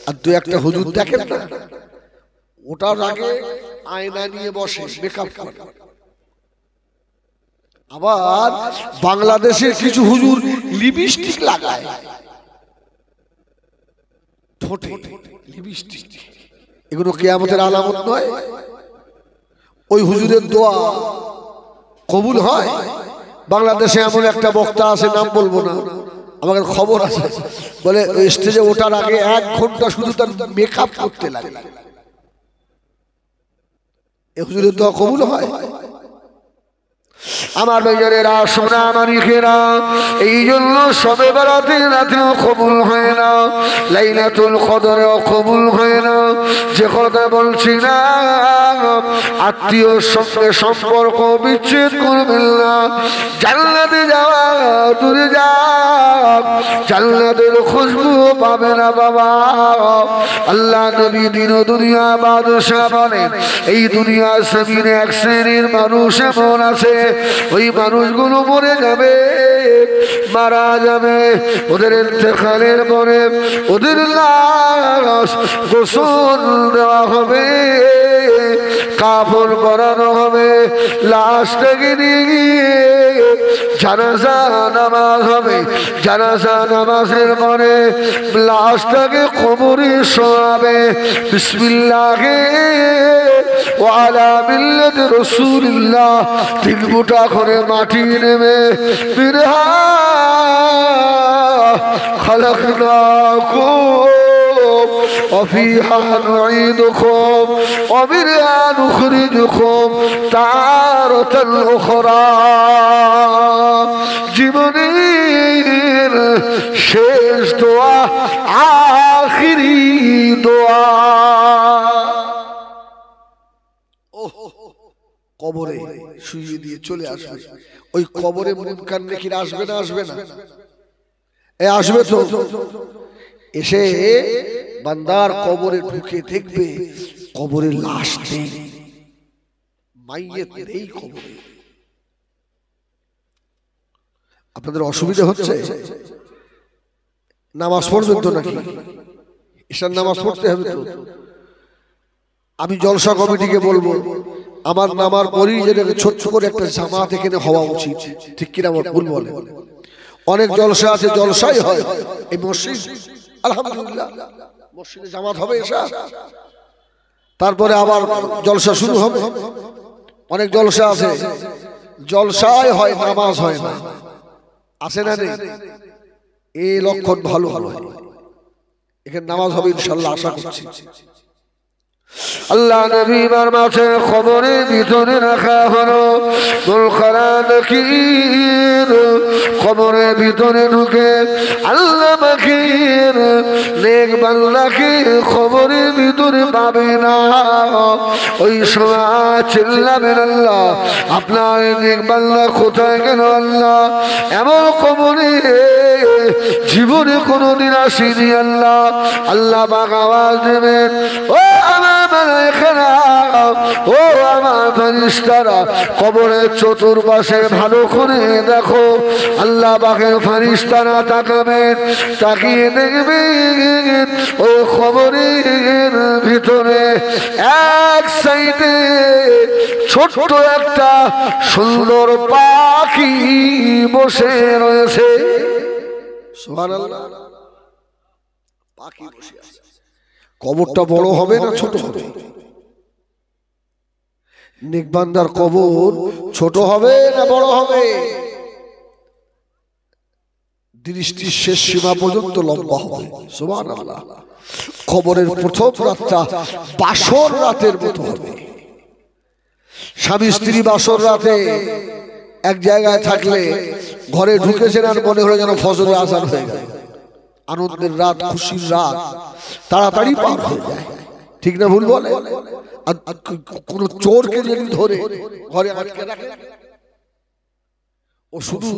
আর দু একটা হুজুর দেখেন না, ওটার আগে আয়না নিয়ে বসে মেকআপ করে। আবার বাংলাদেশের কিছু হুজুর লিপস্টিক লাগায় ঠোঁটে, লিপস্টিক। এগুলো কিয়ামতের আলামত নয়? ওই হুজুরের দোয়া কবুল হয়? বাংলাদেশে এমন একটা বক্তা আছে, নাম বলবো না, আমাদের খবর আছে, বলে স্টেজে ওঠার আগে 1 ঘন্টা শুধু তার মেকআপ করতে লাগে। এই হুজুরের দোয়া কবুল হয়? আমার ভাইয়েরা, সোনা মানিকেরা, এই জন্য শবে বরাতে রাতেও কবুল হয় না, লাইলাতুল কদরেও কবুল হয় না। যে কথা বলছি না, আত্মীয়র সঙ্গে সম্পর্ক বিচ্ছেদ করবেন না। জান্নাতে যাওয়া দূরে যাও, জান্নাতের খুশবু পাবে না বাবা। আল্লাহ নবী দিন ও দুনিয়া বাদশাহ বলেন, এই দুনিয়া জমিনে এক শ্রেণীর মানুষ এমন আছে, ওই মানুষগুলো মরে যাবে, মারা যাবে, ওদের ইন্তেকালের পরে ওদের লাশ গোসল দেওয়া হবে, কাপড় পরানো হবে, লাশটাকে নিয়ে গিয়ে জানাজা নামাজ হবে। জানাজা নামাজের পরে লাশটাকে কবরে শোয়াবে। বিসমিল্লাহে ওয়া আলা মিল্লাতি রাসূলিল্লাহ 3 মুঠা করে মাটি নেবে। বিরহা খালাকনাকুম وفيها نعيدكم ومنها نخرجكم تارة أخرى। জীবনের শেষ দোয়া, আখিরি দোয়া। কবরে শুইয়ে দিয়ে চলে আসবে। ওই কবরে মুনকার নাকির আসবে না? আসবে না? আসবে তো। এসে বান্দার কবরে ঢুকে দেখবে কবরে লাশ নেই, মাইয়িত নেই কবরে। আপনাদের অসুবিধা হচ্ছে? নামাজ পড়বেন তো নাকি? ঈশার নামাজ পড়তে হবে তো। আমি জলসা কমিটিকে বলবো, আমার নামার পরই যেটাকে ছোট্ট করে একটা জামাত এখানে হওয়া উচিত, ঠিক কিনা ভুল বলে? অনেক জলসা আছে, জলসাই হয় এই মসজিদ, আলহামদুলিল্লাহ মসজিদে জামাত হবে এসা, তারপরে আবার জলসা শুরু হবে। অনেক জলসা আছে জলসাই হয়, নামাজ হয় না, আছে না নেই? এই লক্ষণ ভালো হয়, এখানে নামাজ হবে ইনশাআল্লাহ, আশা করছি। আল্লাহ নবী মাঝে কবরের ভিতরে রাখা হলো মুলকারানকির। কবরের ভিতরে ঢুকে আল্লাহ পাকের নেক বান্দাকে কবরের ভিতরে পাবে না। ওই সময় চিল্লাবেন, আল্লাহ আপনার নেক বান্দা কোথায় গেল আল্লাহ? এমন কবরে জীবনে কোনোদিন আসেনি আল্লাহ। আল্লাহ পাক আওয়াজ দেবেন, ও আমার মালায়েকেরা, ও আমার ফেরেশতারা, কবরের চতুর্পাশে ভালো করে দেখো। আল্লাহ পাকের ফেরেশতারা তাকাবেন, তাকিয়ে দেখবেন ওই কবরের ভিতরে এক সাইডে ছোট্ট একটা সুন্দর পাখি বসে রয়েছে। সুবহানাল্লাহ, পাখি বসে আছে। কবরটা বড় হবে না ছোট হবে? নেক বান্দার কবর ছোট হবে না বড় হবে? দৃষ্টির শেষ সীমা পর্যন্ত লম্বা হবে। সুবহানাল্লাহ। কবরের প্রথম রাতটা বাসর রাতের মতো হবে। স্বামী স্ত্রী বাসর রাতে এক জায়গায় থাকলে ঘরে ঢুকেছেন আর মনে হলো যেন ফজরের আযান হয়ে গেল। আনন্দের রাত, খুশির রাত তাড়াতাড়ি পার হয়ে যায়, ঠিক না ভুল বলে? আর কোন চোরকে যদি ধরে ঘরে আটকে রাখে, ও শুধু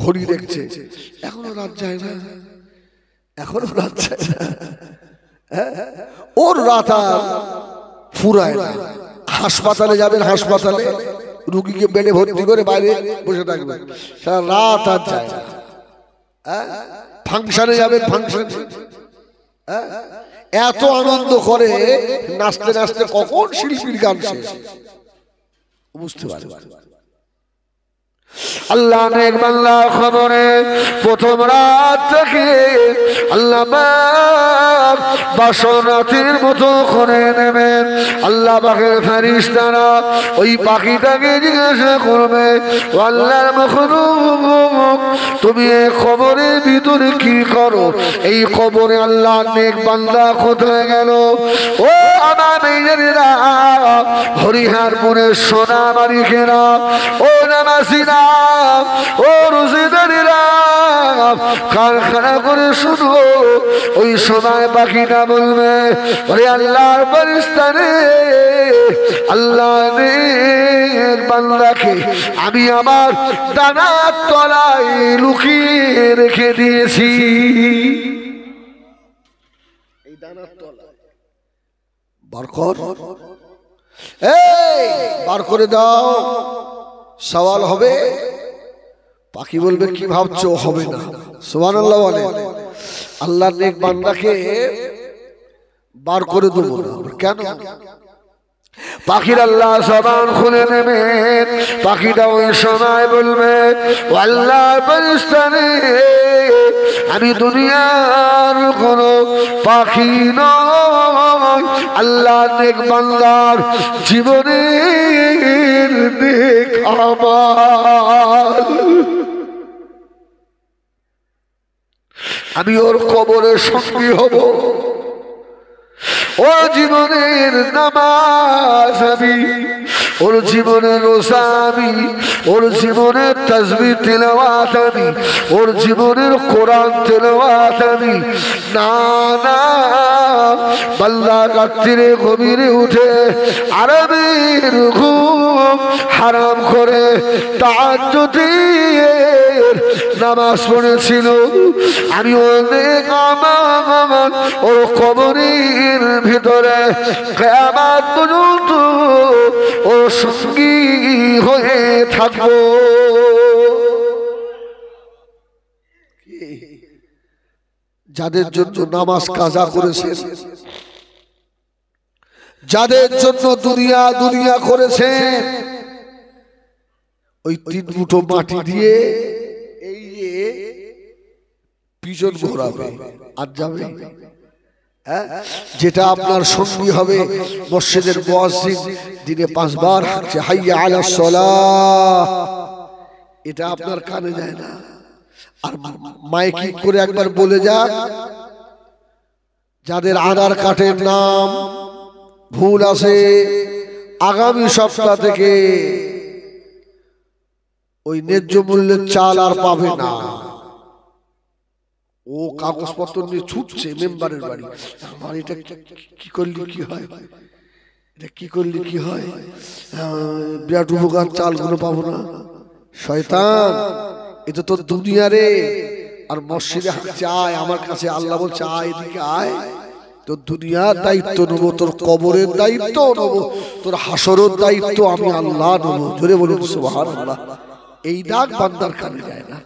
ঘড়ি দেখছে, এখনো রাত যায় না, এখনো রাত যায় না, ওর রাত আর ফুরায় না। হাসপাতালে যাবেন, হাসপাতালে রুগীকে বেডে ভর্তি করে বাইরে বসে থাকবেন, সারা রাত আর যায় না। ফাংশনে যাবেন, ফাংশনে এত আনন্দ করে নাচতে নাচতে কখন শিল্পীর গান শেষ বুঝতে পারে। আল্লাহ নেক বান্দা খবরে প্রথম রাত থেকে আল্লাহ পাক বাসর রাতের মতো করে নেবেন। আল্লাহ পাকের ফেরেশতারা ওই পাখিটাকে জিজ্ঞাসা করবে, ও আল্লাহর মাখলুক, তুমি এই কবরের ভিতরে কি করো? এই কবরে আল্লাহ নেক বান্দা কোথায় গেল? ও আমার মেয়েরা, হরিহরপুরের সোনা মালিকেরা, ও নামাজিরা, ও রোজেদারেরা, কারখানা করে শুনো। ওই সময় পাখিটা বলবে, ওরে আল্লাহর ফেরেশতা রে, আল্লাহ নেক বান্দাকে আমি আমার ডানার তলায় লুকিয়ে রেখে দিয়েছি। এই ডানার তলায় বার কর, এই বার করে দাও, সওয়াল হবে। পাখি বলবে, কি ভাবছো? হবে না। সুবহানাল্লাহ বলে। আল্লাহর নেক বান্দাকে বার করে দেবো না। কেন? পাখির আল্লাহ জবান খুলে নেবেন। পাখিটা ওই সময় বলবে, ও আল্লাহর ফেরেশতা রে, আমি দুনিয়ার কোন পাখি নয়, আল্লাহর নেক বান্দার জীবনের নেক আমাল আমি ওর কবরের সঙ্গী হব। ওর জীবনের নামাজ আমি, ওর জীবনের রোজা আমি, ওর জীবনের তাসবিহ তিলাওয়াত আমি, ওর জীবনের কোরআন তিলাওয়াত আমি। না না, বান্দা রাত্রিরে গভীরে উঠে আরামের ঘুম হারাম করে তাহাজ্জুদের নামাজ পড়েছিল। আমি অনেক আমার ওর কবরের ভিতরে কিয়ামত পর্যন্ত ও সঙ্গী হয়ে থাকবো। যাদের জন্য নামাজ কাজা করেছেন, যাদের জন্য দুনিয়া দুনিয়া করেছেন, ওই 3 মুঠো মাটি দিয়ে এই পিছন ঘোরাবে আর যাবে। যেটা আপনার সঙ্গী হবে মসজিদের মুয়াজ্জিন দিনে 5 বার যে হাইয়া আলাস সালাহ, এটা আপনার কানে যায় না। আর মাইকিং করে একবার বলে যাক, যাদের আধার কার্ডের নাম ভুল আছে, আগামী সপ্তাহ থেকে ওই ন্যায্য মূল্যের চাল আর পাবে না। ও কাগজপত্র নিয়ে ছুটছে মেম্বারের বাড়ি, আমার এটা কি করলে কি হয়, এটা কি করলে কি হয়, বিরাট উপকার, চালগুলো পাবো না। শয়তান, এটা তো দুনিয়া রে। আর মসজিদে আয়, আমার কাছে আল্লাহ বলছে আয়, এদিকে আয়। তোর দুনিয়ার দায়িত্ব নেবো, তোর কবরের দায়িত্ব নেবো, তোর হাসরের দায়িত্ব আমি আল্লাহ নেবো। জোরে বলুন সুবহানাল্লাহ। এই ডাক বান্দার কানে যায় না।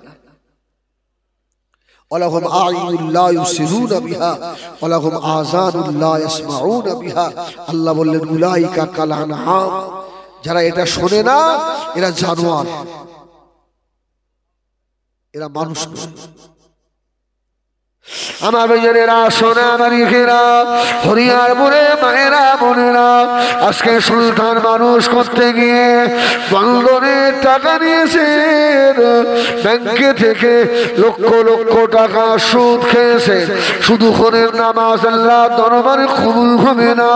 ওয়ালাহুম আ'ইনুন লা ইউসিরুনা বিহা ওয়ালাহুম আযানুন লা ইয়াসমাউনা বিহা। আল্লাহ বললেন, উলাইকা কাল আনআম, যারা এটা শোনে না এরা জানোয়ার, এরা মানুষ নয়। আমার ভাইয়েরা, সোনা মালিকেরা, হরিহরপুরে মায়েরা বোনেরা, আজকে সুলতান মানুষ করতে গিয়ে বন্ধনে টাকা নিয়েছেন, ব্যাংকে থেকে লক্ষ লক্ষ টাকা সুদ খেয়েছে। শুধু করে নামাজ আল্লাহ দরবারে কবুল হবে না,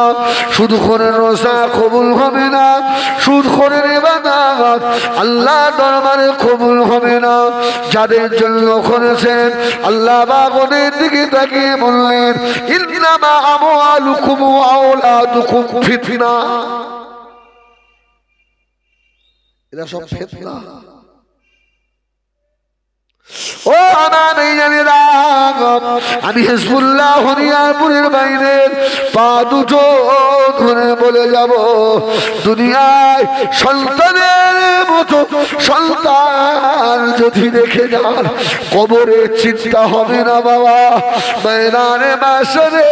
শুধু করে রোজা কবুল হবে না, সুদ করে ইবাদত আল্লাহ দরবারে কবুল হবে না। যাদের জন্য করেছেন আল্লাহ বাগনে দিকে তাকিয়ে বললেন, ইন্নামা আমওয়ালুকুম ওয়া আওলাদুকুম ফিতনা। এরা সব ফিতনা। ও আমার এই জানেরা, আমি হিজবুল্লাহ হরিয়ারপুরের বাইরে পা দুটো ধরে বলে যাব, দুনিয়ায় সন্তানের মতো সন্তান যদি রেখে যান, কবরে চিন্তা হবে না বাবা। ময়দানে মাশরে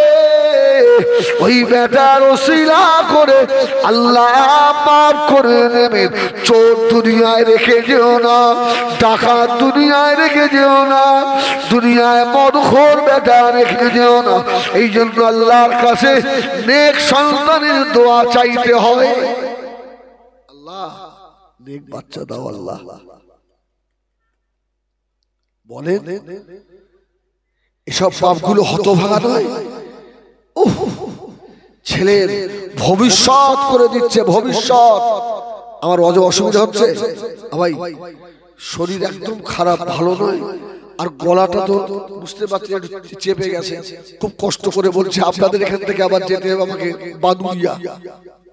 ওই বেটার ওসিলা করে আল্লাহ মাফ করে নেবেন। চোর দুনিয়ায় রেখে যেও না, ডাকাত দুনিয়ায় রেখে যেও না, দুনিয়ায় মদখোর বেটা রেখে যেও না। এই জন্য আল্লাহর কাছে নেক সন্তানের দোয়া চাইতে হয়। আল্লাহ নেক বাচ্চা দাও আল্লাহ। বলেন এসব পাপগুলো হতভাগা নয়? ছেলের ভবিষ্যৎ করে দিচ্ছে, ভবিষ্যৎ। আমার অসুবিধা হচ্ছে ভাই, শরীর একদম খারাপ, ভালো নয়, আর গলাটা তো বুঝতে পারছি চেপে গেছে, খুব কষ্ট করে বলছে। আপনাদের এখান থেকে আবার যেতে হবে আমাকে বাদুরিয়া,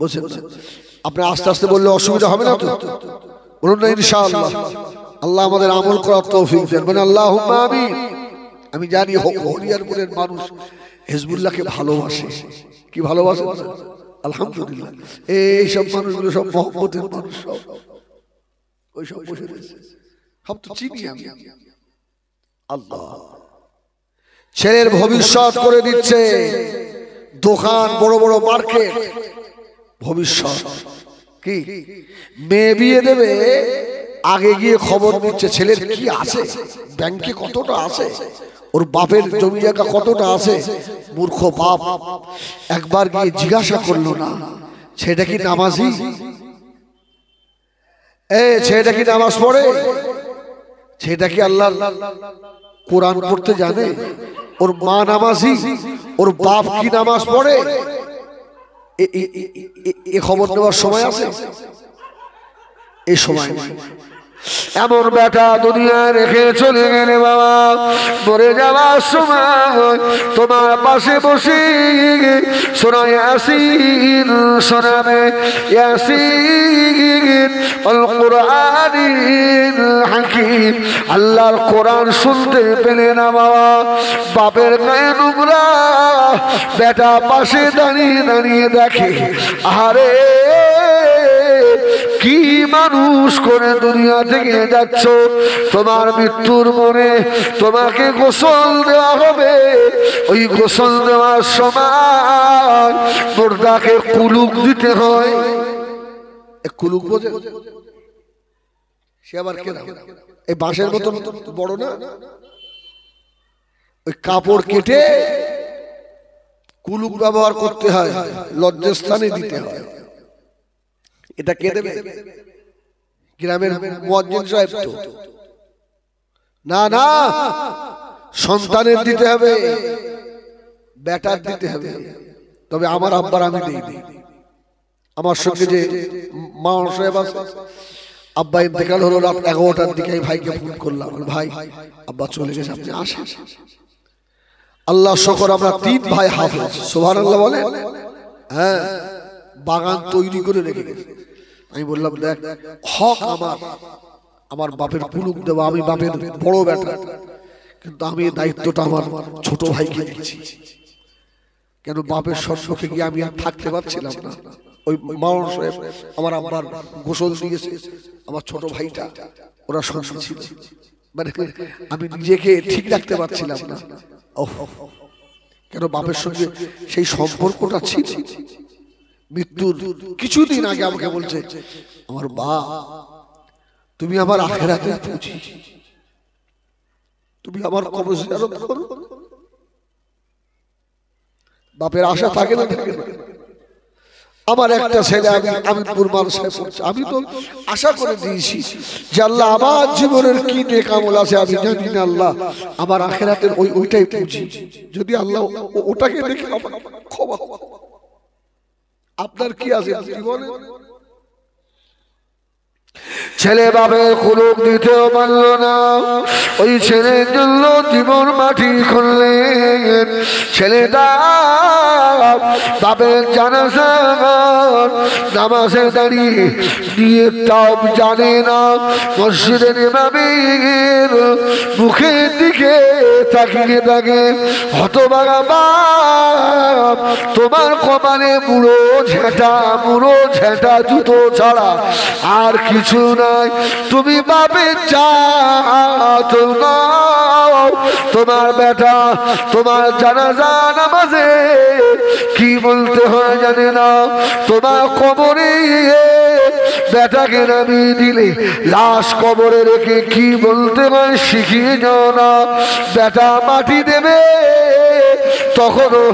বুঝছেন? আপনি আস্তে আস্তে বললে অসুবিধা হবে না তো? বলুন না ইনশাআল্লাহ। আল্লাহ আমাদের আমল করার তৌফিক দেন, বলেন আল্লাহুম্মা আমিন। আমি জানি হরিয়ারপুরের মানুষ হিজবুল্লাহকে ভালোবাসে, কি ভালোবাসে আলহামদুলিল্লাহ। এইসব মানুষগুলো সব মহব্বতের মানুষ, সব ওই সব বসে রয়েছে, সব তো চিনি আমি। আল্লাহ ছেলের ভবিষ্যৎ করে দিচ্ছে, দোকান, বড় বড় মার্কেট, ভবিষ্যৎ। কি মেয়ে বিয়ে দেবে, আগে গিয়ে খবর নিচ্ছে ছেলের কি আছে, ব্যাংকে কতটা আছে, ওর বাপের জমি জায়গা কতটা আছে। মূর্খ বাপ একবার গিয়ে জিজ্ঞাসা করলো না ছেলেটা কি নামাজি, ছেলেটা কি নামাজ পড়ে, ছেলেটা কি আল্লাহ কোরআন পড়তে জানে, ওর মা নামাজি, ওর বাপ কি নামাজ পড়ে, এ খবর নেওয়ার সময় আছে? এই সময় এমন বেটা দুনিয়ায় রেখে চলে গেলে বাবা, মরে যাওয়ার সময় তোমার পাশে বসে শোনা ইয়াসিন শোনাবে, ইয়াসিন আল কুরআনিল হাকিম। আল্লাহর কোরআন শুনতে পেলে না বাবা, বাপের গায়ে নোংরা, বেটা পাশে দাঁড়িয়ে দাঁড়িয়ে দেখে, আরে কি মানুষ করে দুনিয়া থেকে যাচ্ছ, তোমার মৃত্যুর পরে তোমাকে গোসল দেওয়া হবে। ওই গোসল দেওয়ার সময় মুর্দাকে কুলুক দিতে হয়। কুলুক বোঝে? সে আবার কেনা এই বাঁশের মতো বড় না, ওই কাপড় কেটে কুলুক ব্যবহার করতে হয়, লজ্জাস্থানে দিতে হয়। এটা কে দেবে? গ্রামের মুয়াজ্জিন সাহেব তো না, না, সন্তানের দিতে হবে, বেটার দিতে হবে। তবে আমার আব্বার আমি দেই, আমার সঙ্গে যে মা সাহেব আছে, আব্বা ইন্তেকাল হলো রাত 11টার দিকে, ভাইকে ফোন করলাম, ভাই আব্বা চলে গেছে, আপনি আসেন। আল্লাহ শুকর, আমরা 3 ভাই হাফেজ, সুবহানাল্লাহ বলে। হ্যাঁ, বাগান তৈরি করে রেখে গেছে। আমি বললাম দেখ, হক আমার বাপের কুলুক দেওয়া, আমি বাপের বড় বেটা, কিন্তু আমি এই দায়িত্বটা আমার ছোট ভাইকে দিচ্ছি। কেন বাপের সম্মুখে গিয়ে আমি আর থাকতে পারছিলাম না। ওই মাওলানা সাহেব আমার আব্বার গোসল দিয়েছে, আমার ছোট ভাইটা, ওরা সঙ্গে ছিল, মানে আমি নিজেকে ঠিক রাখতে পারছিলাম না। কেন বাপের সঙ্গে সেই সম্পর্কটা ছিল। মৃত্যুর কিছুদিন আগে আমাকে বলছে, আমার বাপ, তুমি আমার আখিরাতে পুঁজি, তুমি আমার কবর জিয়ারত করো। বাপের আশা থাকে না, থাকে না। আমার একটা ছেলে, আমি মাদ্রাসায় পড়ছি, আমি তো আশা করে দিয়েছি যে আল্লাহ আমার জীবনের কি নেক আমল আছে আমি জানি না, আল্লাহ আমার আখিরাতের ওইটাই পুঁজি, যদি আল্লাহ ওটাকে দেখে আমার ক্ষমা। আপনার কি আছে জীবনে? ছেলে বাপের কুলুক দিতেও পারল না, ওই ছেলের জন্য জীবন মাটি করলেন। ছেলেটা বাপের জানাজা নামাজে দাঁড়িয়ে নিয়ে তাও জানে না, মসজিদের ইমামের মুখের দিকে তাকিয়ে থাকে। হতভাগা বাপ, তোমার কপালে মুড়ো ঝেঁটা জুতো ছাড়া আর কিছু নাই। তুমি বাপের জাত নাও, তোমার বেটা তোমার জানাজা নামাজে কি বলতে হয় জানে না। তোমার কবরে বেটাকে নামিয়ে দিলে লাশ কবরে রেখে কি বলতে হয় শিখিয়ে যাও না। বেটা মাটি দেবে, তখনও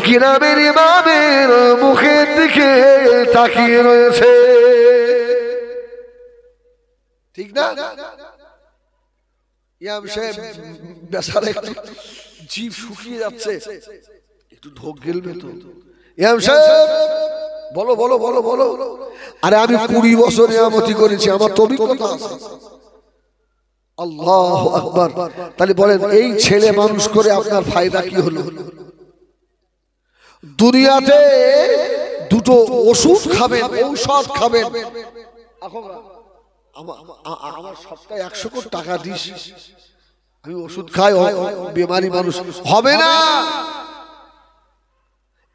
গ্রামের ইমামের মুখের দিকে তাকিয়ে রয়েছে, ঠিক না? ইমাম সাহেব বেচারা একটু জিভ শুকিয়ে যাচ্ছে, একটু ঢোক গেলবে তো। ইমাম সাহেব বলো বলো বলো বলো। আরে আমি 20 বছর ইমামতি করেছি, আমার তো অভিজ্ঞতা আছে। আল্লাহু আকবার। তাহলে বলেন এই ছেলে মানুষ করে আপনার ফায়দা কি হলো? দুনিয়াতে দুটো ওষুধ খাবেন, ঔষধ খাবেন। আমার সপ্তাহে 100 কোটি টাকা দিস, আমি ওষুধ খাই, বেমারি মানুষ হবে না।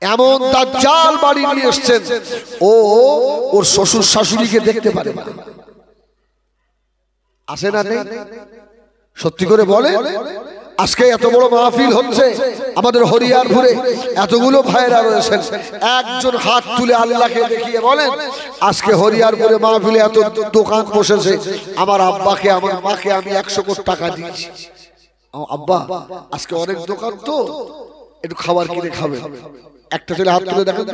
এমন দাজ্জাল বাড়ি নিয়ে এসেছেন, ওর শ্বশুর শাশুড়িকে দেখতে পারে না। আসে না? নেই? সত্যি করে বলে। আজকে এত বড় মাহফিল হচ্ছে আমাদের হরিয়ারপুরে, এতগুলো ভাইরা রয়েছেন, একজন হাত তুলে আল্লাহকে দেখিয়ে বলেন আজকে হরিয়ারপুরে মাহফিলে এত দোকান বসেছে, আমার আব্বাকে আমার মাকে আমি 100 কোটি টাকা দিয়েছি। আব্বা আজকে অনেক দোকান তো, একটু খাবার কিনে খাবে। একটা ছেলে হাত তুলে দেখেন।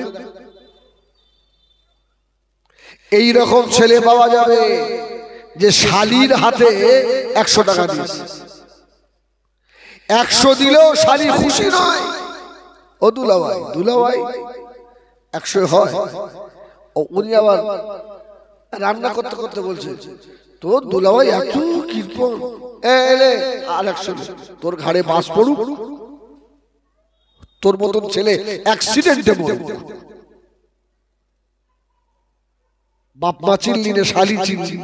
এই রকম ছেলে পাওয়া যাবে যে শালির হাতে 100 টাকা দিয়েছে, 100 দিলেও শালি খুশি নয়। ও দুলাভাই 100 হয়, উনি আবার রান্না করতে করতে বলছে তোর দুলাভাই এত কৃপণ, আর 100 তোর ঘাড়ে বাস পড়ুক, তোর মতন ছেলে অ্যাক্সিডেন্টে মরুক। বাপ মা চিনলি না, শালি চিনলি।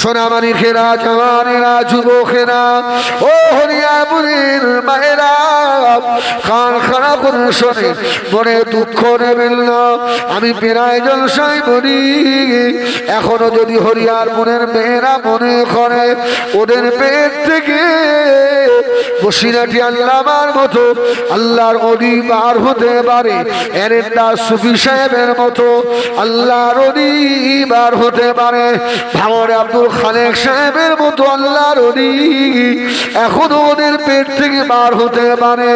সোনামানিকেরা, জওয়ানেরা, যুবকেরা, ও হরিয়াপুরের মায়েরা, কান খারাপ করে শোনে, মনে দুঃখ নেবেন না। আমি প্রায় জলসায় বলি, এখনো যদি হরিয়ারপুরের মেয়েরা মনে করে ওদের পেট থেকে বসিরাটি আল্লামার মতো আল্লাহর ওলি বার হতে পারে, এরেন্ডা সুফি সাহেবের মতো আল্লাহর ওলি বার হতে পারে, ভাঙরে আব্দুল খালেক সাহেবের মতো আল্লাহর ওলি এখনো ওদের পেট থেকে বার হতে পারে,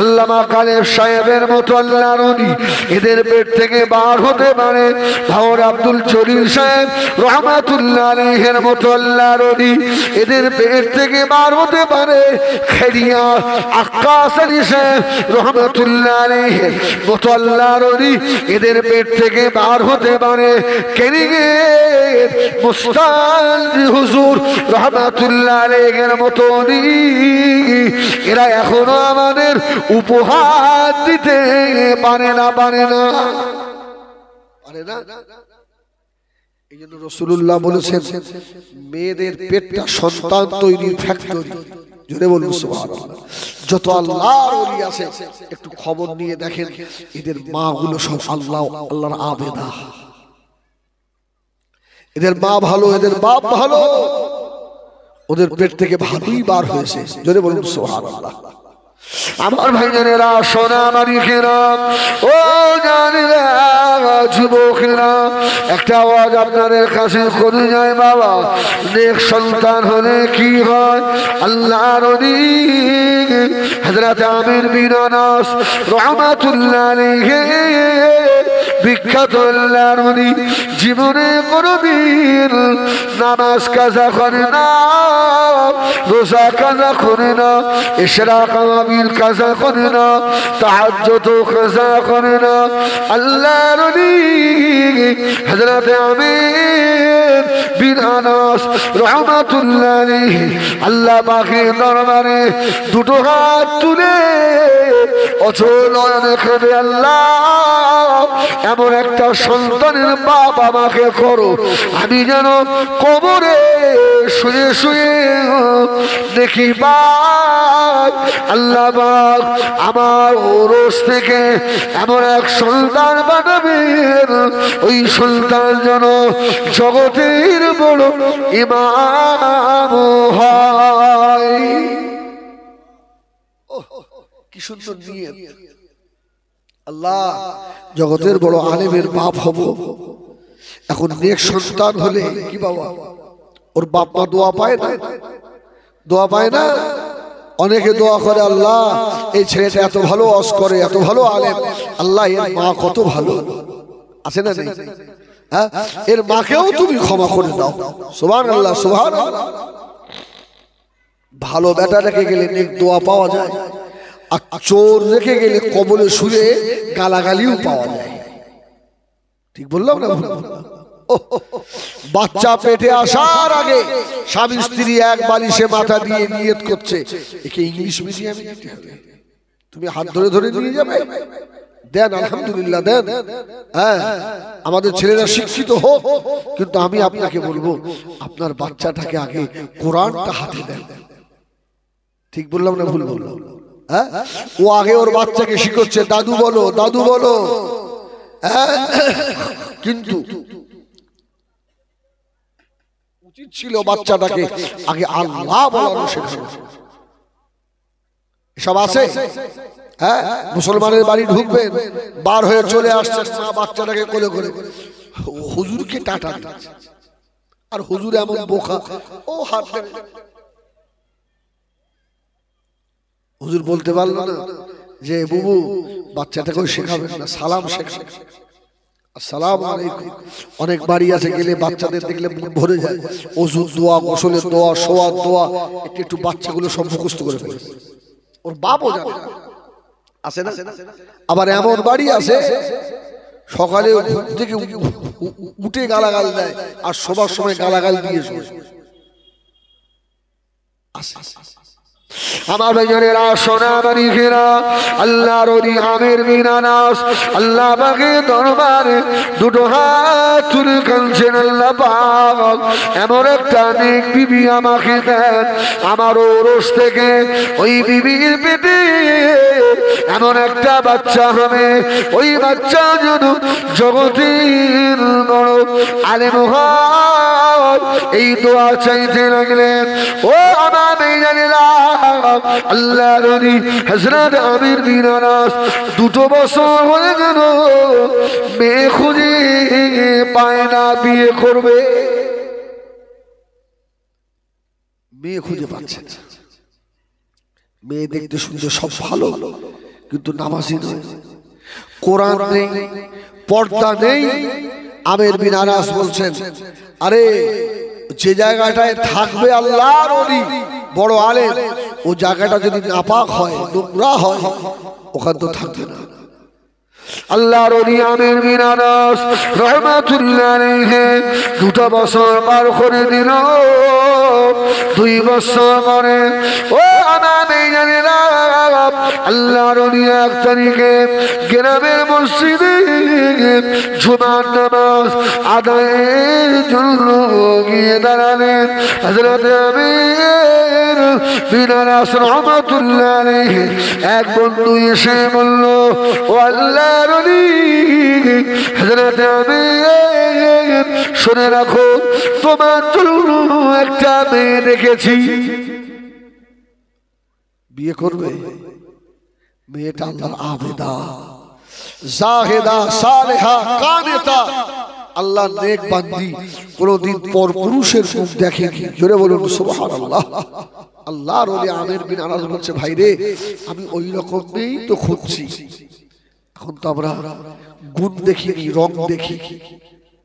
আল্লামা কালেব সাহেবের মতো আল্লাহর ওলি এদের পেট থেকে বার হতে পারে, ভাঙরে আব্দুল জলিল সাহেব রহমাতুল্লাহ আলাইহির মতো আল্লাহর ওলি এদের পেট থেকে বার হতে পারে, খেরিয়া আক্কাস আলী সাহেব রহমাতুল্লাহ আলাইহির মতো আল্লাহর ওলি এদের পেট থেকে বার হতে পারে, কেনিগে মুস্তানজি হুজুর রহমাতুল্লাহ আলাইহির মতো ওলি এরা এখনো আমাদের উপহার দিতে পারে না। এই জন্য রাসূলুল্লাহ বলেছেন মেয়েদের পেটটা সন্তান তৈরির ফ্যাক্টরি। জোরে বলুন সুবহানাল্লাহ। যত আল্লাহর ওলি আছে একটু খবর নিয়ে দেখেন, এদের মা গুলো সব আল্লাহর আবেদা। এদের মা ভালো, এদের বাপ ভালো, ওদের পেট থেকে ভালোই বার হয়েছে। জোরে বলুন সুবহানাল্লাহ। আমার ভাইজানেরা, সোনামানিকেরা, ও জানেরা, যুবকেরা, একটা আওয়াজ আপনাদের কাছে করে যায় বাবা, নেক সন্তান হলে কি হয়? আল্লাহর ওলি হযরত আমির বিন আনাস রহমাতুল্লাহ আলাইহি বিখ্যাত আল্লাহর ওলি জীবনে কোনদিন নামাজ কাজা করে না, রোজা কাজা করে না, ইশরাক আওয়ামিল কাজা করে না, তাহাজ্জুদ কাজা করে না। আল্লাহর ওলি হযরত আমির বিন আনাস রহমাতুল্লাহ আলাইহি আল্লাহ পাকের দরবারে দুটো হাত তুলে অচল দেখবে আল্লাহ এমন একটা সন্তানের বাপ আমাকে করো, আমি যেন কবরে শুয়ে শুয়ে দেখি ভাই আল্লাহ পাক আমার ওরস থেকে এমন এক সন্তান বানাবেন, ওই সন্তান যেন জগতের বড় ইমাম হয়। কি সুন্দর নিয়ত। আল্লাহ জগতের বড় আলেমের বাপ হব, এখন নেক সন্তান হলে কি বাবা ওর বাপ মা দোয়া পায় না? দোয়া পায় না? অনেকে দোয়া করে আল্লাহ এই ছেলেটা এত ভালো ওয়াজ করে, এত ভালো আলেম, আল্লাহ এর মা কত ভালো, আছে না নেই? হ্যাঁ, এর মাকেও তুমি ক্ষমা করে দাও। সুবহানাল্লাহ সুবহানাল্লাহ। ভালো বেটা রেখে গেলে নেক দোয়া পাওয়া যায়, আর চোর রেখে গেলে কবলে শুয়ে গালাগালিও পাওয়া যায়। ঠিক বললাম না? বাচ্চা পেটে আসার আগে স্বামী স্ত্রী এক বালিশে মাথা দিয়ে নিয়ত করছে একে ইংলিশ মিডিয়ামে দিতে হবে, তুমি হাত ধরে ধরে নিয়ে যাবে, দেন আলহামদুলিল্লাহ দেন। হ্যাঁ, আমাদের ছেলেরা শিক্ষিত হোক, কিন্তু আমি আপনাকে বলবো আপনার বাচ্চাটাকে আগে কোরআনটা হাতে দেন। ঠিক বললাম না ভুল বললাম? হ্যাঁ, ও আগে ওর বাচ্চাকে শিখাচ্ছে দাদু বলো দাদু বলো, কিন্তু উচিত ছিল বাচ্চাটাকে আগে আল্লাহ বলানো শেখানো। সব আছে। হ্যাঁ, মুসলমানের বাড়ি ঢুকবেন, বার হয়ে চলে আসছেন, মা বাচ্চাটাকে কোলে করে হুজুরকে টাটা দিচ্ছে, আর হুজুর এমন বোকা, ও হাত দেবে। হুজুর বলতে পারলো না যে বুবু বাচ্চাটাকে শেখাবেন না, সালাম শেখাবেন, আসসালামু আলাইকুম। অনেক বাড়ি আছে গেলে বাচ্চাদের দেখলে মন ভরে যায়, ওযুর দোয়া, গোসলের দোয়া, শোয়ার দোয়া, একটু বাচ্চাগুলো সব মুখস্থ করে ফেলে, ওর বাপও জানে না, আছে না? আবার এমন বাড়ি আছে সকালে ঘুম থেকে উঠে গালাগাল দেয়, আর শোবার সময় গালাগাল দিয়ে শোয়। আমার ভাইজানেরা, সোনা মানিকেরা, আল্লাহর ওলি আমির বিন আনাস আল্লাহ পাকের দরবারে দুটো হাত তুলে কাঁদছেন, আল্লাহ পাক এমন একটা নেক বিবি আমাকে দেন, আমার ওরস থেকে ওই বিবির পেটে এমন একটা বাচ্চা হবে, ওই বাচ্চা যেন জগতের বড় আলেম হয়। এই দোয়া চাইতে লাগলেন। ও আমার ভাইজানেরা, আল্লাহর ওলি হযরত আমির বিন আনাস 2 বছর হয়ে গেল মেয়ে খুঁজে পায় না, বিয়ে করবে, মেয়ে খুঁজে পাচ্ছে না। মেয়ে দেখতে শুনতে সব ভালো, কিন্তু নামাজি নয়, কোরআন নেই, পর্দা নেই। আমির বিন আনাস বলছেন, আরে যে জায়গাটায় থাকবে আল্লাহর ওলি বড় আলেম, ও জায়গাটা যদি নাপাক হয়, নোংরা হয়, ওখানে তো থাকবে না। আল্লাহর ওলি আমির বিন আনাস রাহমাতুল্লাহ আলাইহি 2 বছর পার করে দিল। 2 বছর পরে ও আমার ভাইজানেরা, আল্লাহর ওলি 1 তারিখে গ্রামের মসজিদে জুমার নামাজ আদায়ের জন্য গিয়ে দাঁড়ালেন। হযরত আমির বিন আনাস রাহমাতুল্লাহ আলাইহি এক বন্ধু এসে বলল, ও আল্লাহর ওলি হযরত আমির, শুনে রাখো তোমার জন্য একটা মেয়ে দেখেছি, বিয়ে করবে? মেয়েটা আল্লাহর আবেদা, জাহেদা, সালেহা, কানেতা, আল্লাহর নেক বান্দি, কোনদিন পর পুরুষের মুখ দেখেনি। জোরে বলুন সুবহানাল্লাহ। আল্লাহর ওলি আমির বিন আনাস বলছে, ভাই রে, আমি ওই রকম মেয়েই তো খুঁজছি। এখন তো আমরা গুণ দেখিনি, রং দেখি,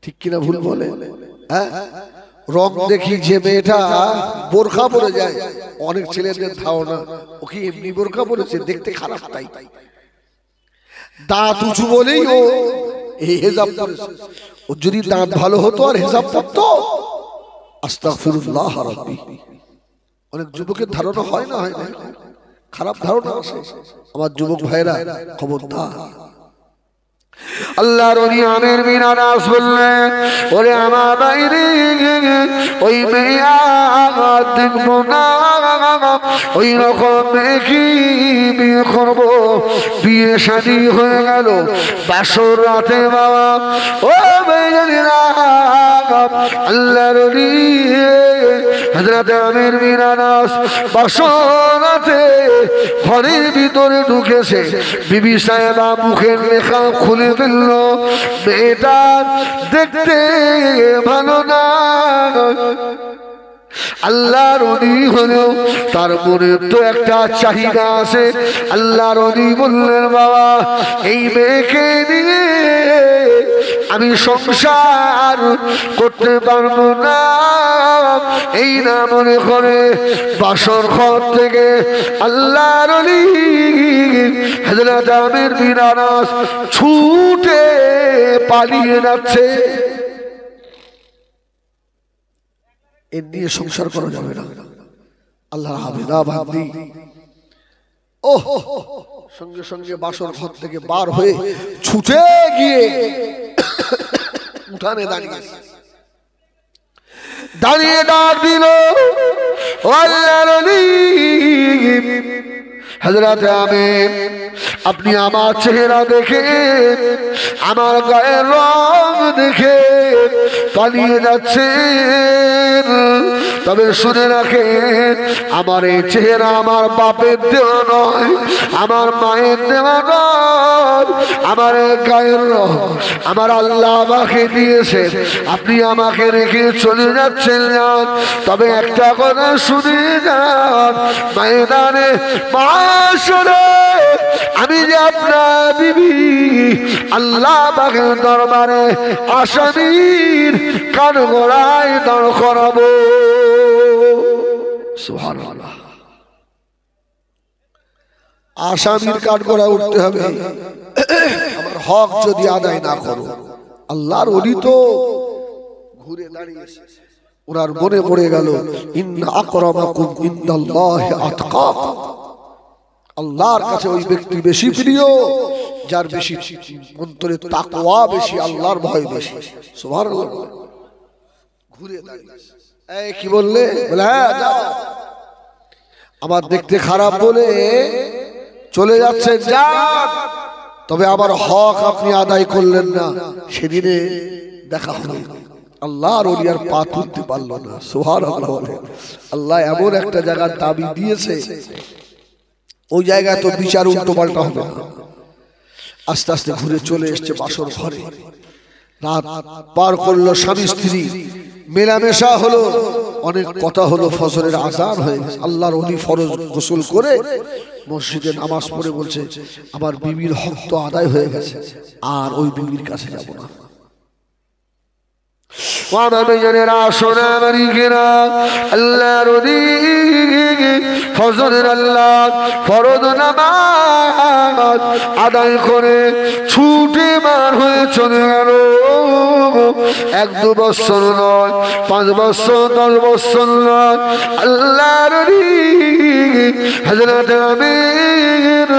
ঠিক কিনা ভুল বলে? হ্যাঁ, রং দেখি। যে মেয়েটা বোরখা পরে যায়, অনেক ছেলেদের ধারণা ওকে এমনি বোরখা পরেছে, দেখতে খারাপ, তাই দাঁত উঁচু বলেই ও হেজাব পরেছে। ও যদি দাঁত ভালো হতো আর হেজাব পরতো, আস্তাগফিরুল্লাহ রাব্বি। অনেক যুবকের ধারণা হয় না, হয় না, খারাপ ধারণা আছে। আমার যুবক ভাইরা খবরদার। আল্লাহর ওলি আমির বিন আনাস বললেন, ওরে আমার বাইরে ওই মেয়া দেখবো না, ওই রকম মেয়েকে বিয়ে করবো। বিয়ে শাদী হয়ে গেল বাসর রাতে বাবা। ও বেজানিরা, আল্লাহর ওলি হযরত আমির বিন আনাস বাসর রাতে ঘরের ভিতরে ঢুকেছে। বিবি সাহেবা মুখের লেখা খুলে ফেললো, মেয়েটা দেখতে ভালো না। আল্লাহর ওলি হলেও তার মনে তো একটা চাহিদা আছে। আল্লাহর ওলি বললেন, বাবা এই মেয়েকে নিয়ে আমি সংসার করতে পারবো না। এই না মনে করে বাসর ঘর থেকে আল্লাহর ওলি হযরত আমির বিন আনাস ছুটে পালিয়ে যাচ্ছে। এর নিয়ে সংসার করা যাবে না। আল্লাহর হাবিবা বান্দি ও সঙ্গে সঙ্গে বাসর ঘর থেকে বার হয়ে ছুটে গিয়ে উঠানে দাঁড়িয়ে ডাক দিল, ও আল্লাহর ওলি হযরত আমির, আপনি আমার চেহারা দেখে, আমার গায়ের রং দেখে পালিয়ে যাচ্ছেন। তবে শুনে রাখেন, আমার এই চেহারা আমার বাপের দেওয়া নয়, আমার মায়ের দেওয়া নয়, আমার গায়ের রং আমার আল্লাহ আমাকে দিয়েছে। আপনি আমাকে রেখে চলে যাচ্ছেন না। তবে একটা কথা শুনে যান, ময়দানে মাশরে আমি যে আপনার বিবি আল্লাহ পাকের দরবারে আসামির কাঠগড়ায় দাঁড় করাবো। সুবহানাল্লাহ। আসামির কাঠগড়ায় উঠতে হবে, আমার হক যদি আদায় না করো। আল্লাহর ওলি তো ঘুরে দাঁড়িয়েছে, ওনার মনে পড়ে গেল, ইন্না আকরামাকুম ইনদাল্লাহি আতকাকুম। আল্লাহর কাছে ওই ব্যক্তি বেশি প্রিয় যার বেশি অন্তরে তাকওয়া বেশি, আল্লাহর ভয় বেশি। সুবহানাল্লাহ। ঘুরে দাঁড়িয়েছে, এই কি বললে? বলে হ্যাঁ যাও। আমার দেখতে খারাপ বলে চলে যাচ্ছেন, যান। তবে আমার হক আপনি আদায় করলেন না। সেদিনে দেখা হবে। আল্লাহর ওলি আর পা তুলতে পারলো না। সুবহানাল্লাহ। আল্লাহ এমন একটা জায়গার দাবি দিয়েছে, ওই জায়গায় তো বিচার উল্টো পাল্টা হবে না। আস্তে আস্তে ঘুরে চলে এসছে বাসর ঘরে। রাত পার করলো, স্বামী স্ত্রী মেলামেশা হলো, অনেক কথা হলো, ফজরের আযান হয়ে গেছে। আল্লাহর ওলি ফরজ গোসল করে মসজিদে নামাজ পড়ে বলছে, আমার বিবির হক তো আদায় হয়ে গেছে, আর ওই বিবির কাছে যাব না। আল্লাহর ওলি ফজরের আল্লাহ ফরজ নামাজ আদায় করে ছুটে বার হয়ে চলে গেল। 1-2 বছর নয়, 5 বছর, 10 বছর নয়। আল্লাহর ওলি হযরত আমির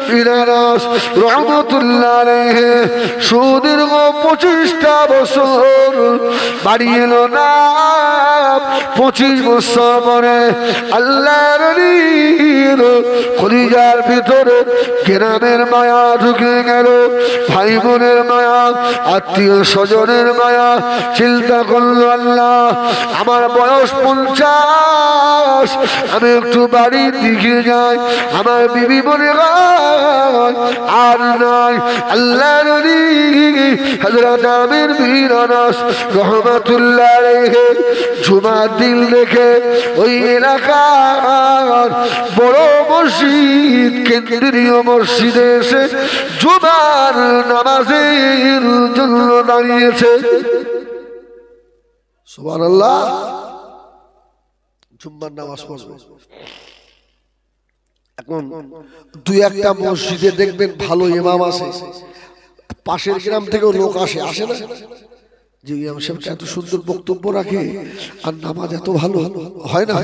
বিন আনাস রাহমাতুল্লাহ আলাইহি সুদীর্ঘ 25টা বছর বাড়ি এলো না। 25 বছর পরে আল্লাহর ওলির কলিজার ভিতরে গ্রামের মায়া ঢুকে গেল, ভাই বোনের মায়া, আত্মীয় স্বজনের মায়া। চিন্তা করলো, আল্লাহ আমার বয়স 50, আমি একটু বাড়ির দিকে যাই, আমার বিবি বলে আর নাই। আল্লাহর ওলি হযরত আমির বিন আনাস রাহমাতুল্লাহ আলাইহি জুমার দিন দেখে ওই এলাকার বড় মসজিদ, কেন্দ্রীয় মসজিদে এসে জুমার নামাজের জন্য দাঁড়িয়েছে। সুবহানাল্লাহ। জুমার নামাজ পড়বে। এখন 2-1টা মসজিদে দেখবেন ভালো ইমাম আছে, পাশের গ্রাম থেকেও লোক আসে না, যে ইমাম সাহেব এত সুন্দর বক্তব্য রাখে আর নামাজ এত ভালো হয় না।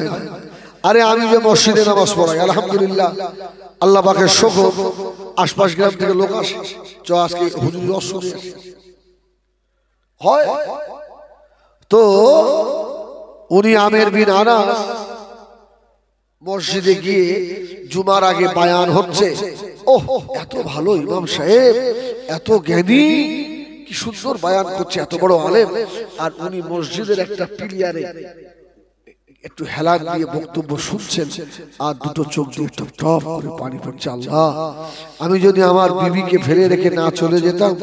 আরে আমি যে মসজিদে নামাজ পড়াই আলহামদুলিল্লাহ আল্লাহ পাকের শুকর, আশপাশ গ্রাম থেকে লোক আসে, চ আজকে হুজুর অসুবিধা হয়। তো উনি আমের বিন আনাস মসজিদে গিয়ে জুমার আগে বায়ান হচ্ছে। ওহ, এত ভালো ইমাম সাহেব, এত জ্ঞানী, কি সুন্দর বায়ান করছে, এত বড় আলেম। আর উনি মসজিদের একটা পিলিয়ারে একটু হেলান দিয়ে বক্তব্য শুনছেন, আর দুটো চোখ দিয়ে টপ টপ করে পানি পড়ছে। আল্লাহ, আমি যদি আমার বিবিকে ফেলে রেখে না চলে যেতাম,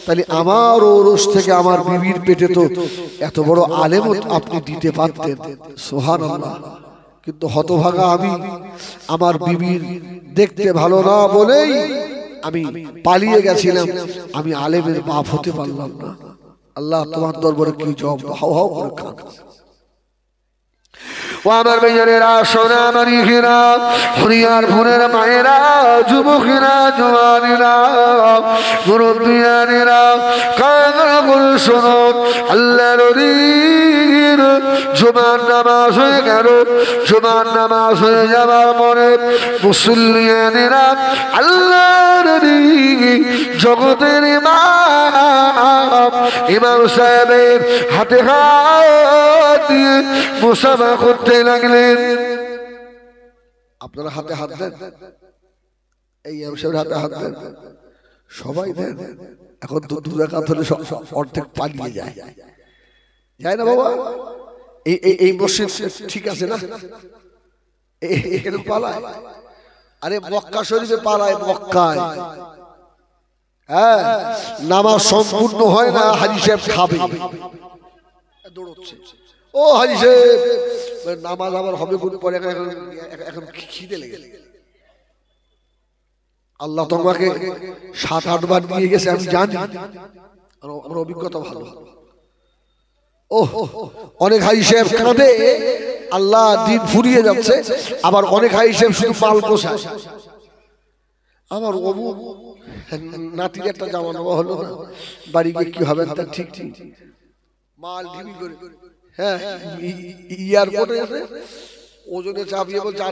তাহলে আমার ওরস থেকে আমার বিবির পেটে তো এত বড় আলেম আপনি দিতে পারতেন। সুবহানাল্লাহ। কিন্তু হতভাগা আমি, আমার বিবির দেখতে ভালো না বলেই আমি পালিয়ে গেছিলাম, আমি আলেমের বাপ হতে পারলাম না। আল্লাহ তোমার দরবারে কি জবাব, হাও হাও করে কাঁদছে। ও আমার ভাইয়েরা, সোনা মানিকেরা, হরিয়ার ভোরের মায়েরা, যুবকেরা, জওয়ানেরা, মুরব্বিয়ানেরা, কান করে শোনো, আল্লাহর ওলির জুমার নামাজ হয়ে গেল। জুমার নামাজ হয়ে যাবার পরে মুসল্লিয়ানেরা, আল্লাহর ওলি জগতের ইমাম, ইমাম সাহেবের হাতে হাত দিয়ে মুসাফা করতে লাগলেন। আপনারা হাতে হাত দেন, এই হাতে হাত দেন, সবাই দেন। এখন তো দু রাকাত হলে অর্ধেক পালিয়ে যায়, যায় না বাবা? এই মসজিদ ঠিক আছে না? এখানে পালায়, আরে মক্কা শরীফে পালায়, মক্কায়। হ্যাঁ, নামাজ সম্পূর্ণ হয় না, হাজী সাহেব খাবে, দৌড়চ্ছে। ও হাজী সাহেব, নামাজ আবার হবে কোন পরে, এখন খিদে লেগে। আল্লাহ তোমাকে 7-8 বার নিয়ে গেছে, আমি জানি, আমার অভিজ্ঞতা ভালো। ও অনেক হাজী সাহেব কাঁদে, আল্লাহ দিন ফুরিয়ে যাচ্ছে। আবার অনেক হাজী সাহেব শুধু মাল পোষায়। আমার অমুক নাতির একটা জামা নেওয়া হলো না, বাড়ি গিয়ে কি হবে তা ঠিক ঠিক মাল ঢিবি করে, হ্যাঁ, এয়ারপোর্টে এসে ওজনে চাপিয়ে বলছে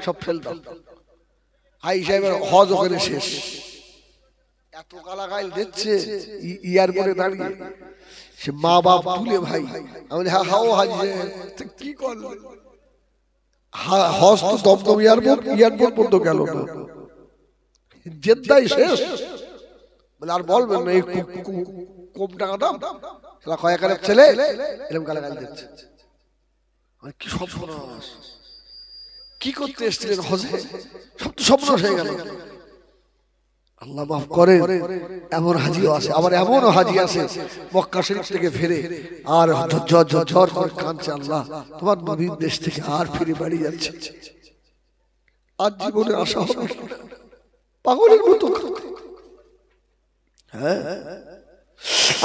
সব ফেল দাও। হাজী সাহেবের হজ ওখানে শেষ, এত গালাগাল দিচ্ছে এয়ারপোর্টে দাঁড়িয়ে। সে মা বাপ তুলে ভাই, আমি হ্যাঁ হাও হাজী সাহেব কি করলো, হজ তো দমদম এয়ারপোর্ট পর্যন্ত গেল না, জেদ্দাই শেষ। বলে আর বলবেন না, এই কম টাকা দাম, কয়েকারের ছেলে এরকম গালাগাল দিচ্ছে। কি সর্বনাশ, কি করতে এসেছিলেন হজে, সব তো সর্বনাশ হয়ে গেল। আল্লাহ মাফ করে, এমন হাজিও আছে, আবার এমনও হাজি আছে মক্কা শরীফ থেকে ফিরে আর ঝরঝর করে কাঁদছে, আল্লাহ তোমার নবীর দেশ থেকে আর ফিরে বাড়ি যাচ্ছে, আজ জীবনে আশা হবে পাগলের মতো। হ্যাঁ,